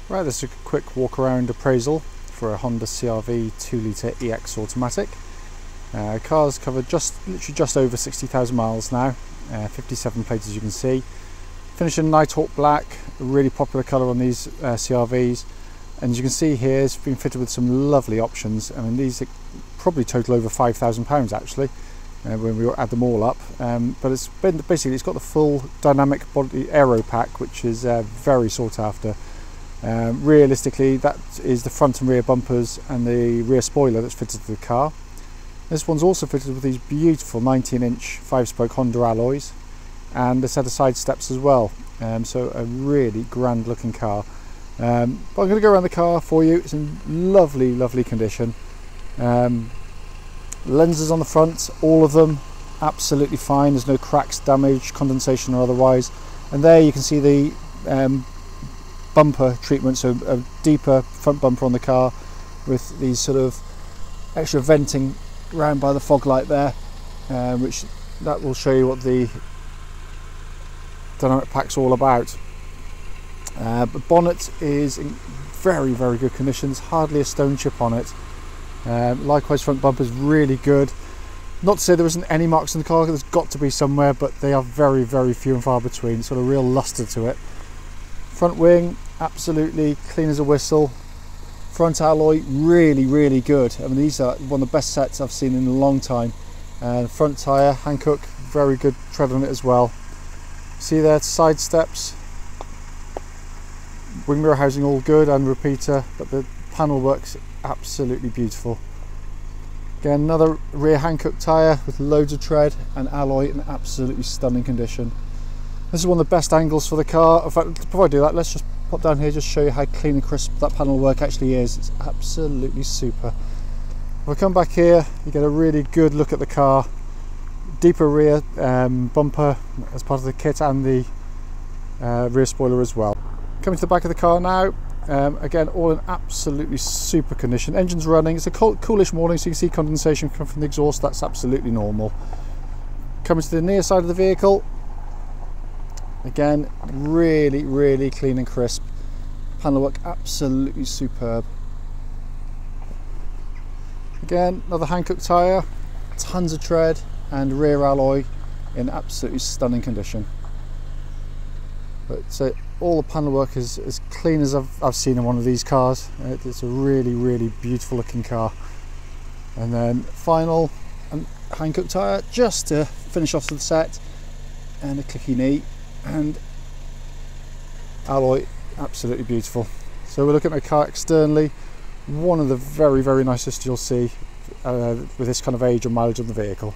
Right, this is a quick walk around appraisal for a Honda CR-V 2-litre EX automatic. Car's covered literally just over 60,000 miles now, 57 plates as you can see. Finished in Nighthawk Black, a really popular colour on these CR-Vs. And as you can see here, it's been fitted with some lovely options. I mean, these probably total over £5,000 actually, when we add them all up. But it's got the full dynamic body aero pack, which is very sought after. Realistically, that is the front and rear bumpers and the rear spoiler that's fitted to the car. This one's also fitted with these beautiful 19-inch 5-spoke Honda alloys and a set of side steps as well. So a really grand looking car. But I'm going to go around the car for you. It's in lovely condition. Lenses on the front, all of them absolutely fine. There's no cracks, damage, condensation or otherwise. And there you can see the bumper treatment, so a deeper front bumper on the car with these sort of extra venting round by the fog light there, which that will show you what the dynamic pack's all about. The bonnet is in very good conditions, hardly a stone chip on it. Likewise, front bumper is really good. Not to say there isn't any marks in the car, there's got to be somewhere, but they are very few and far between, sort of real luster to it. Front wing, absolutely clean as a whistle. Front alloy, really good. I mean, these are one of the best sets I've seen in a long time. Front tyre, Hankook, very good tread on it as well. See there, side steps, wing mirror housing all good and repeater, but the panel work's absolutely beautiful. Again, another rear Hankook tyre with loads of tread and alloy in absolutely stunning condition. This is one of the best angles for the car. In fact, before I do that, let's just pop down here, just show you how clean and crisp that panel work actually is. It's absolutely super. If I come back here, you get a really good look at the car. Deeper rear bumper as part of the kit and the rear spoiler as well. Coming to the back of the car now, again, all in absolutely super condition. Engine's running. It's a coolish morning, so you can see condensation coming from the exhaust. That's absolutely normal. Coming to the near side of the vehicle, again, really clean and crisp. Panel work absolutely superb. Again, another Hankook tyre, tons of tread and rear alloy in absolutely stunning condition. But so all the panel work is as clean as I've seen in one of these cars. It's a really beautiful looking car. And then final Hankook tyre just to finish off the set, and a clicky knee. And alloy, absolutely beautiful. So we're looking at a car externally, one of the very nicest you'll see with this kind of age and mileage on the vehicle.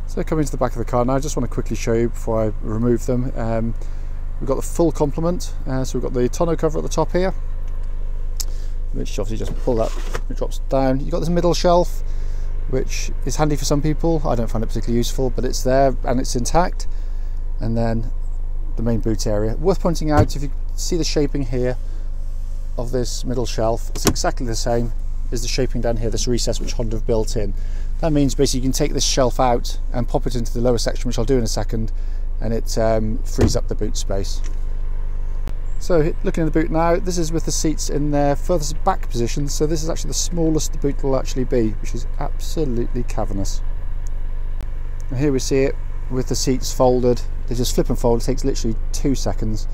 So coming to the back of the car now, I just want to quickly show you before I remove them. We've got the full complement, so we've got the tonneau cover at the top here, which obviously just pull that, it drops down. You've got this middle shelf, which is handy for some people. I don't find it particularly useful, but it's there and it's intact. And then the main boot area. Worth pointing out, if you see the shaping here of this middle shelf, it's exactly the same as the shaping down here, this recess which Honda have built in. That means basically you can take this shelf out and pop it into the lower section, which I'll do in a second, and it frees up the boot space. So looking in the boot now, this is with the seats in their furthest back position, so this is actually the smallest the boot will actually be, which is absolutely cavernous. And here we see it with the seats folded. They just flip and fold. It takes literally 2 seconds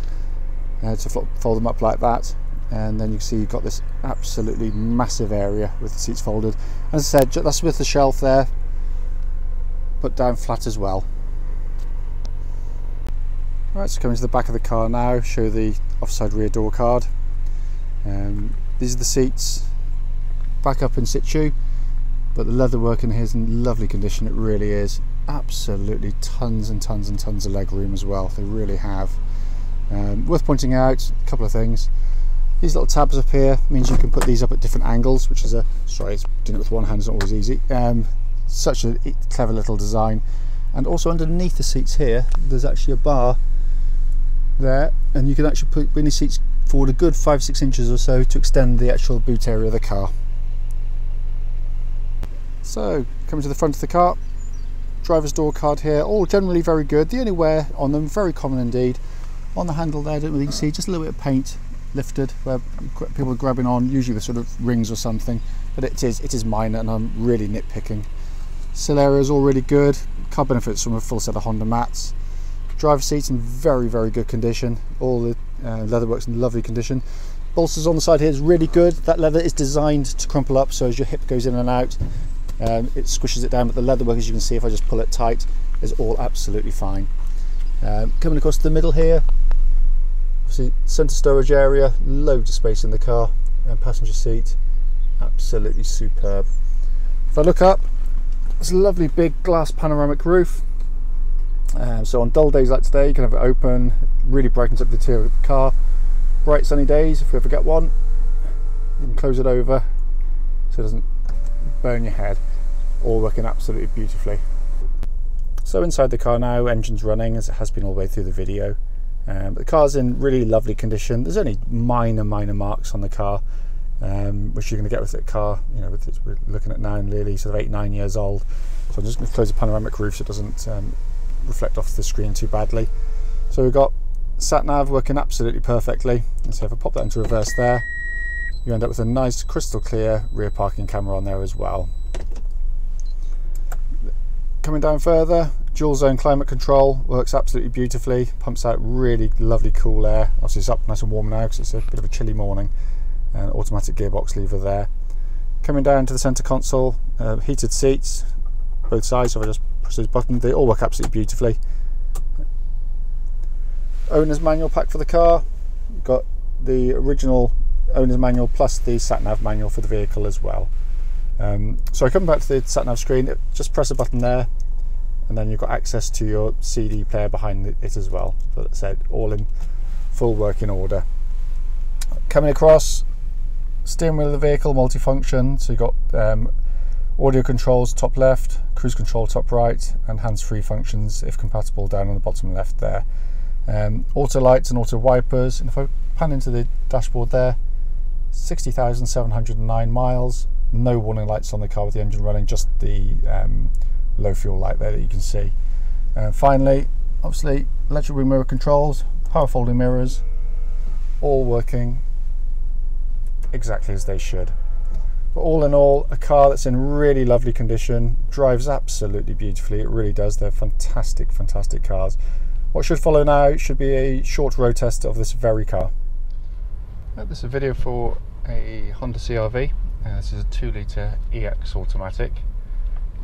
to fold them up like that, and then you can see you've got this absolutely massive area with the seats folded. As I said, that's with the shelf there, put down flat as well. Right, so coming to the back of the car now, show the offside rear door card. These are the seats back up in situ, but the leather work in here is in lovely condition. It really is. Absolutely tons and tons of leg room as well. They really have. Worth pointing out a couple of things. These little tabs up here means you can put these up at different angles, which is doing it with one hand is not always easy. Such a clever little design. And also underneath the seats here, there's actually a bar there, and you can actually bring the seats forward a good 5-6 inches or so to extend the actual boot area of the car. So coming to the front of the car, driver's door card here, all generally very good. The only wear on them, very common indeed. On the handle there, I don't really see, just a little bit of paint lifted where people are grabbing on, usually with sort of rings or something, but it is minor and I'm really nitpicking. Sill area is all really good. Car benefits from a full set of Honda mats. Driver seats in very, very good condition. All the leatherwork's in lovely condition. Bolsters on the side here is really good. That leather is designed to crumple up, so as your hip goes in and out, it squishes it down, but the leatherwork, as you can see, if I just pull it tight, is all absolutely fine. Coming across the middle here, obviously centre storage area, loads of space in the car, and passenger seat, absolutely superb. If I look up, it's a lovely big glass panoramic roof. So on dull days like today, you can have it open, really brightens up the interior of the car. Bright sunny days, if we ever get one, you can close it over so it doesn't burn your head. All working absolutely beautifully. So inside the car now, engine's running as it has been all the way through the video. But the car's in really lovely condition. There's only minor marks on the car, which you're going to get with the car, you know, we're looking at now nearly sort of 8-9 years old. So I'm just going to close the panoramic roof so it doesn't reflect off the screen too badly. So we've got sat nav working absolutely perfectly. And so if I pop that into reverse there, you end up with a nice crystal clear rear parking camera on there as well. Coming down further, dual zone climate control works absolutely beautifully, pumps out really lovely cool air. Obviously it's up nice and warm now because it's a bit of a chilly morning. And automatic gearbox lever there. Coming down to the centre console, heated seats both sides, so if I just press those buttons, they all work absolutely beautifully. Owner's manual pack for the car. You've got the original owner's manual plus the sat nav manual for the vehicle as well. So I come back to the sat nav screen, just press a button there, and then you've got access to your CD player behind it as well. So that's it, all in full working order. Coming across, steering wheel of the vehicle multifunction, so you've got audio controls top left, cruise control top right, and hands-free functions if compatible down on the bottom left there. Auto lights and auto wipers, and if I pan into the dashboard there, 60,709 miles, no warning lights on the car with the engine running, just the low fuel light there that you can see. Finally, obviously electric rear mirror controls, power folding mirrors, all working exactly as they should. But all in all, a car that's in really lovely condition, drives absolutely beautifully, it really does. They're fantastic cars. What should follow now should be a short road test of this very car. This is a video for a Honda CR-V. This is a 2-litre EX automatic.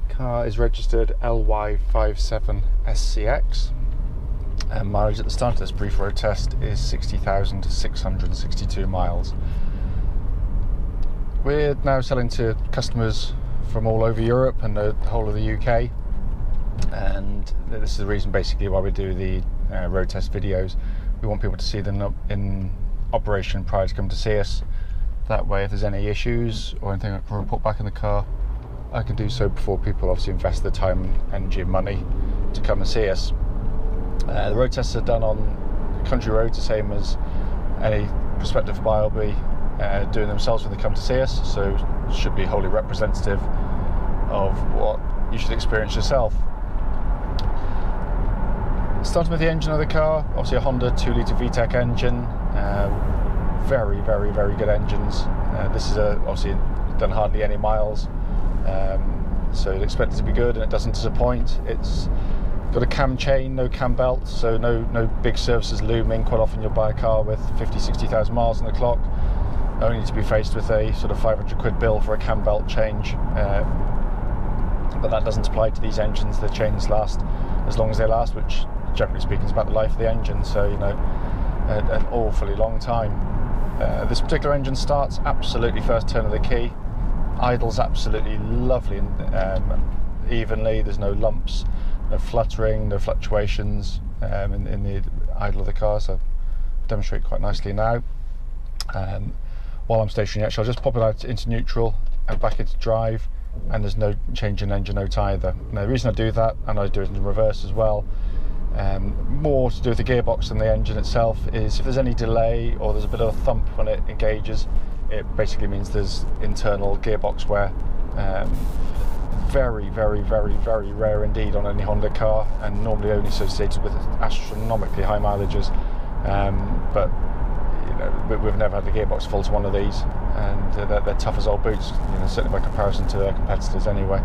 Car is registered LY57SCX. And mileage at the start of this brief road test is 60,662 miles. We're now selling to customers from all over Europe and the whole of the UK, and this is the reason basically why we do the road test videos. We want people to see them in operation prior to coming to see us. That way if there's any issues or anything I can report back in the car, I can do so before people obviously invest the time, energy and money to come and see us. The road tests are done on country roads, the same as any prospective buyer will be doing themselves when they come to see us, so it should be wholly representative of what you should experience yourself. Starting with the engine of the car, obviously a Honda 2-litre VTEC engine, very good engines. This is obviously done hardly any miles, so you'd expect it to be good, and it doesn't disappoint. It's got a cam chain, no cam belt, so no big services looming. Quite often you'll buy a car with 50-60,000 miles on the clock, only to be faced with a sort of 500 quid bill for a cam belt change. But that doesn't apply to these engines. The chains last as long as they last, which generally speaking is about the life of the engine, so you know, an awfully long time. This particular engine starts absolutely first turn of the key, idles absolutely lovely and evenly. There's no lumps, no fluttering, no fluctuations in the idle of the car, so I'll demonstrate quite nicely now. While I'm stationary, actually I'll just pop it out into neutral and back into drive, and there's no change in engine note either. Now the reason I do that, and I do it in reverse as well, more to do with the gearbox than the engine itself, is if there's any delay or there's a bit of a thump when it engages, it basically means there's internal gearbox wear. Very rare indeed on any Honda car, and normally only associated with astronomically high mileages. But you know, we've never had the gearbox fault to one of these, and they're tough as old boots, certainly by comparison to their competitors anyway.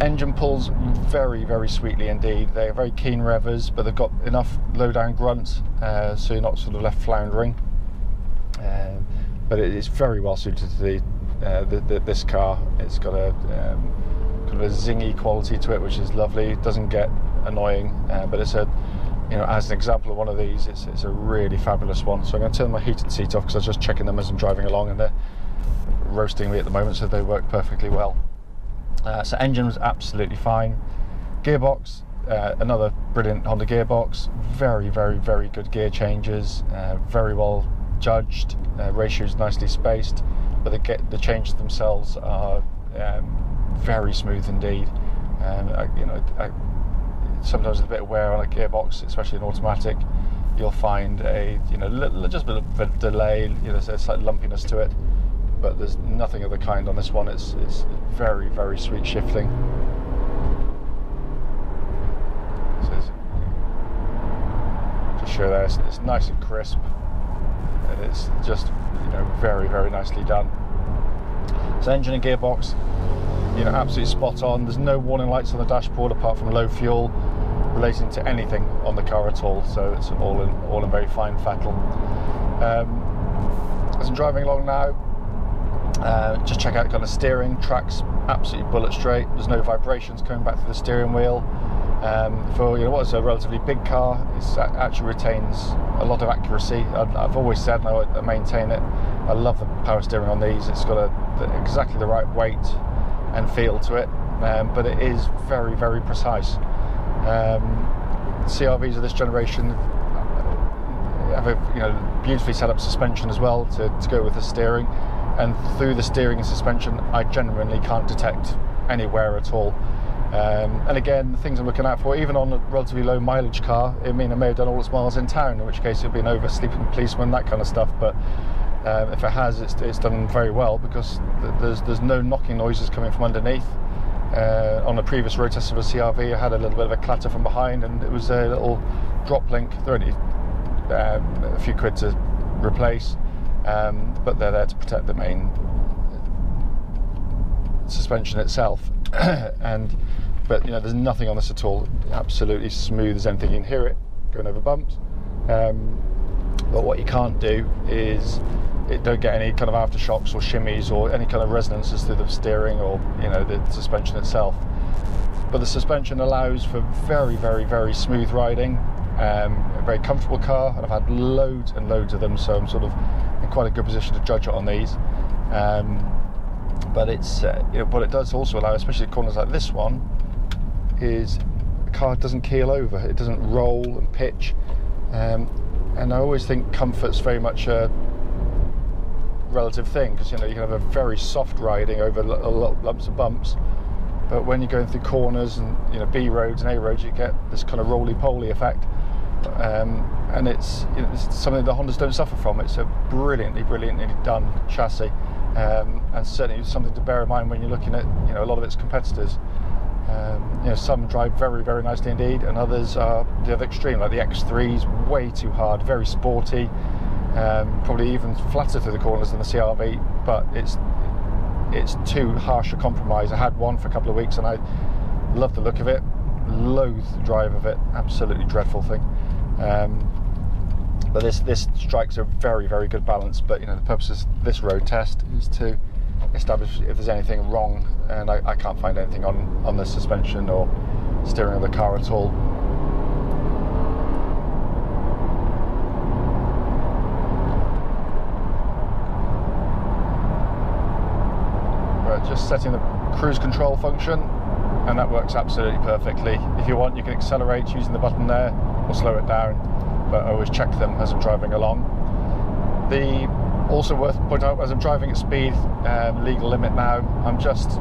Engine pulls very, very sweetly indeed. They're very keen revvers, but they've got enough low down grunt, so you're not sort of left floundering. But it is very well suited to this car. It's got a kind of a zingy quality to it, which is lovely. It doesn't get annoying, but it's a, as an example of one of these, it's a really fabulous one. So I'm going to turn my heated seat off because I was just checking them as I'm driving along, and they're roasting me at the moment, so they work perfectly well. So engine's absolutely fine. Gearbox, another brilliant Honda gearbox. Very, very, very good gear changes. Very well judged. Ratios nicely spaced, but the changes themselves are very smooth indeed. Sometimes a bit of wear on a gearbox, especially in automatic. You'll find just a bit of delay. There's a slight lumpiness to it, but there's nothing of the kind on this one. It's very, very sweet shifting. So just show there, it's nice and crisp, and it's just very, very nicely done. So engine and gearbox, absolutely spot on. There's no warning lights on the dashboard apart from low fuel relating to anything on the car at all. So it's all in very fine fettle. As I'm driving along now, just check out kind of steering. Track's absolutely bullet straight. There's no vibrations coming back through the steering wheel. For what is a relatively big car, it actually retains a lot of accuracy. I've always said, and I maintain it, I love the power steering on these. It's got exactly the right weight and feel to it, but it is very, very precise. CR-Vs of this generation have a beautifully set up suspension as well to go with the steering, and through the steering and suspension I genuinely can't detect any wear at all. And again, the things I'm looking out for, even on a relatively low mileage car, I may have done all its miles in town, in which case it'd be an oversleeping policeman, that kind of stuff, but if it has, it's done very well, because there's no knocking noises coming from underneath. On a previous road test of a CR-V, I had a little bit of a clatter from behind, and it was a little drop link. They're only a few quid to replace, but they're there to protect the main suspension itself. But there's nothing on this at all. Absolutely smooth as anything. You can hear it going over bumps, but what you can't do is it don't get any kind of aftershocks or shimmies or any kind of resonances through the steering or the suspension itself. But the suspension allows for very, very, very smooth riding. A very comfortable car, and I've had loads and loads of them, so I'm sort of in quite a good position to judge it on these. But it's what it does also allow, especially at corners like this one, is the car doesn't keel over, it doesn't roll and pitch, and I always think comfort's very much a relative thing, because you can have a very soft riding over lumps of bumps, but when you're going through corners and B roads and A roads, you get this kind of roly-poly effect, and it's something the Hondas don't suffer from. It's a brilliantly done chassis, and certainly something to bear in mind when you're looking at a lot of its competitors. Some drive very, very nicely indeed, and others are the other extreme, like the X3's way too hard, very sporty, probably even flatter through the corners than the CR-V, but it's too harsh a compromise. I had one for a couple of weeks and I loved the look of it, loathed the drive of it, absolutely dreadful thing. But this strikes a very, very good balance. But the purpose of this road test is to establish if there's anything wrong, and I can't find anything on the suspension or steering of the car at all. We're just setting the cruise control function, and that works absolutely perfectly. If you want, you can accelerate using the button there or slow it down, but I always check them as I'm driving along. Also worth pointing out, as I'm driving at speed, legal limit now, I'm just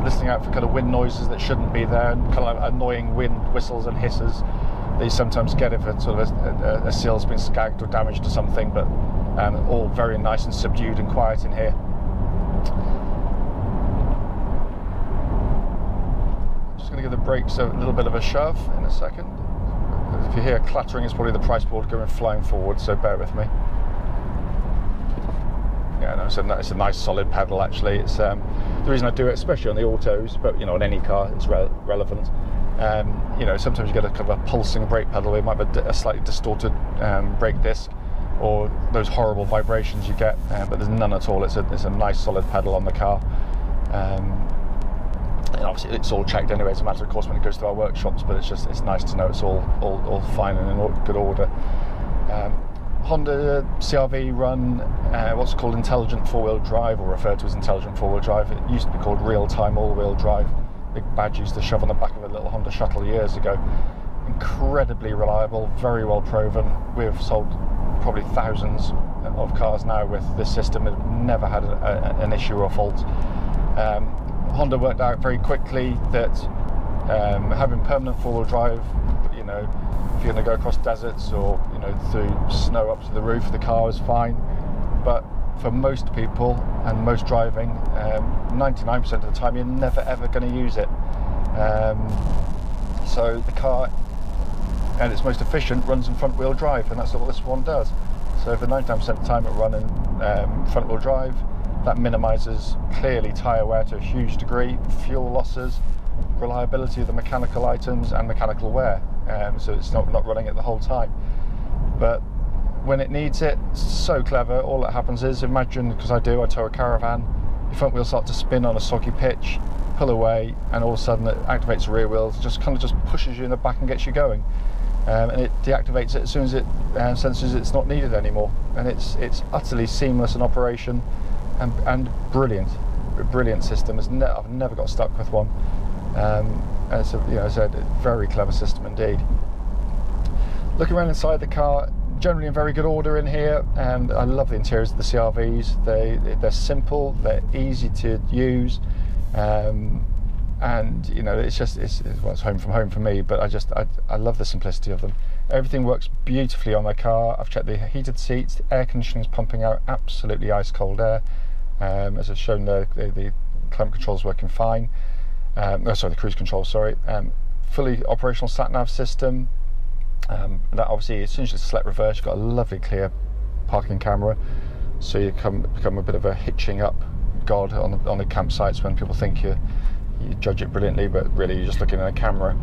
listening out for kind of wind noises that shouldn't be there, and kind of annoying wind whistles and hisses that you sometimes get if a seal's been skagged or damaged or something, but all very nice and subdued and quiet in here. I'm just going to give the brakes a little bit of a shove in a second. If you hear clattering, it's probably the price board going flying forward, so bear with me. Yeah, no, it's a nice solid pedal actually. It's the reason I do it, especially on the autos, but you know, on any car it's relevant. You know, sometimes you get a kind of a pulsing brake pedal where you might have a slightly distorted brake disc, or those horrible vibrations you get, but there's none at all. It's a nice solid pedal on the car. And obviously it's all checked anyway, as a matter of course, when it goes to our workshops, but it's nice to know it's all fine and in good order. Honda CR-V run what's called intelligent four-wheel drive, or referred to as intelligent four-wheel drive. It used to be called real-time all-wheel drive. Big badge used to shove on the back of a little Honda shuttle years ago. Incredibly reliable, very well proven. We've sold probably thousands of cars now with this system. It never had an issue or fault. Honda worked out very quickly that having permanent four-wheel drive, you know, if you're going to go across deserts or, you know, through snow up to the roof, the car is fine. But for most people and most driving, 99% of the time you're never ever going to use it. So the car, at its most efficient, runs in front wheel drive, and that's what this one does. So for 99% of the time it running front wheel drive, that minimises clearly tyre wear to a huge degree, fuel losses, reliability of the mechanical items and mechanical wear. So it's not running it the whole time. But when it needs it, it's so clever. All that happens is, imagine, because I tow a caravan, your front wheel starts to spin on a soggy pitch, pull away, and all of a sudden it activates the rear wheels, just pushes you in the back and gets you going. And it deactivates it as soon as it senses it's not needed anymore. And it's utterly seamless in operation and brilliant system. I've never got stuck with one. And it's as I said, a very clever system indeed. Looking around inside the car, generally in very good order in here. I love the interiors of the CR-Vs. They're simple, they're easy to use, and you know, it's home from home for me. But I love the simplicity of them. Everything works beautifully on my car. I've checked the heated seats, the air conditioning is pumping out absolutely ice cold air. As I've shown, the climate control is working fine. The cruise control, sorry. Fully operational sat-nav system. That obviously, as soon as you select reverse, you've got a lovely clear parking camera, so you become a bit of a hitching up god on the campsites when people think you judge it brilliantly, but really you're just looking at a camera.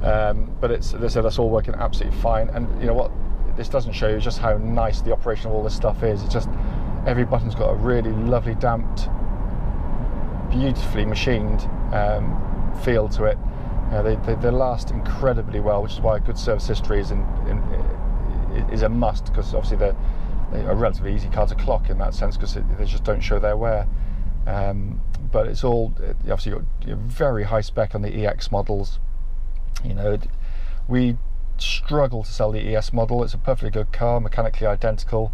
But as I said, that's all working absolutely fine. And you know what this doesn't show you just how nice the operation of all this stuff is. It's just every button's got a really lovely damped, beautifully machined feel to it. They last incredibly well, which is why a good service history is a must, because obviously they're a relatively easy car to clock in that sense, because they just don't show their wear. But it's all, obviously you've got very high spec on the EX models. You know, we struggle to sell the ES model. It's a perfectly good car, mechanically identical,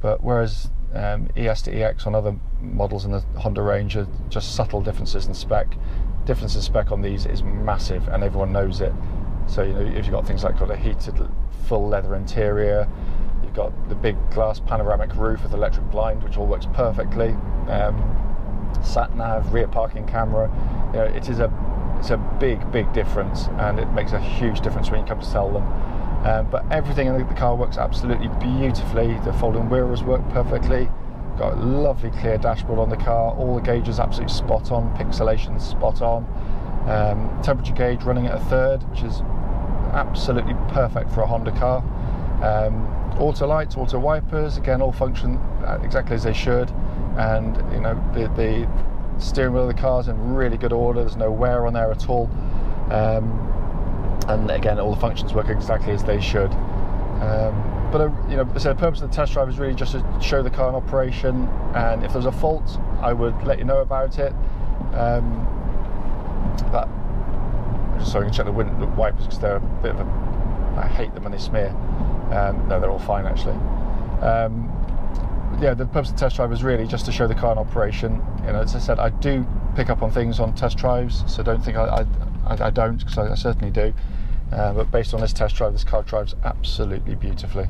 but whereas ES to EX on other models in the Honda range are just subtle differences in spec. Difference in spec on these is massive, and everyone knows it. So you know, if you've got things like a heated full leather interior, you've got the big glass panoramic roof with electric blind, which all works perfectly. Sat nav, rear parking camera. You know, it's a big difference, and it makes a huge difference when you come to sell them. But everything in the car works absolutely beautifully. The folding mirrors work perfectly. Got a lovely clear dashboard on the car. All the gauges absolutely spot on. Pixelation spot on. Temperature gauge running at a third, which is absolutely perfect for a Honda car. Auto lights, auto wipers, again all function exactly as they should. And you know, the steering wheel of the car is in really good order. There's no wear on there at all. And again, all the functions work exactly as they should. But you know, so the purpose of the test drive is really just to show the car in operation, and if there's a fault, I would let you know about it. But just so I can check the wipers, because they're a bit of I hate them when they smear. No, they're all fine actually. Yeah, the purpose of the test drive is really just to show the car in operation. You know, as I said, I do pick up on things on test drives, so don't think I don't, because I certainly do. But based on this test drive, this car drives absolutely beautifully.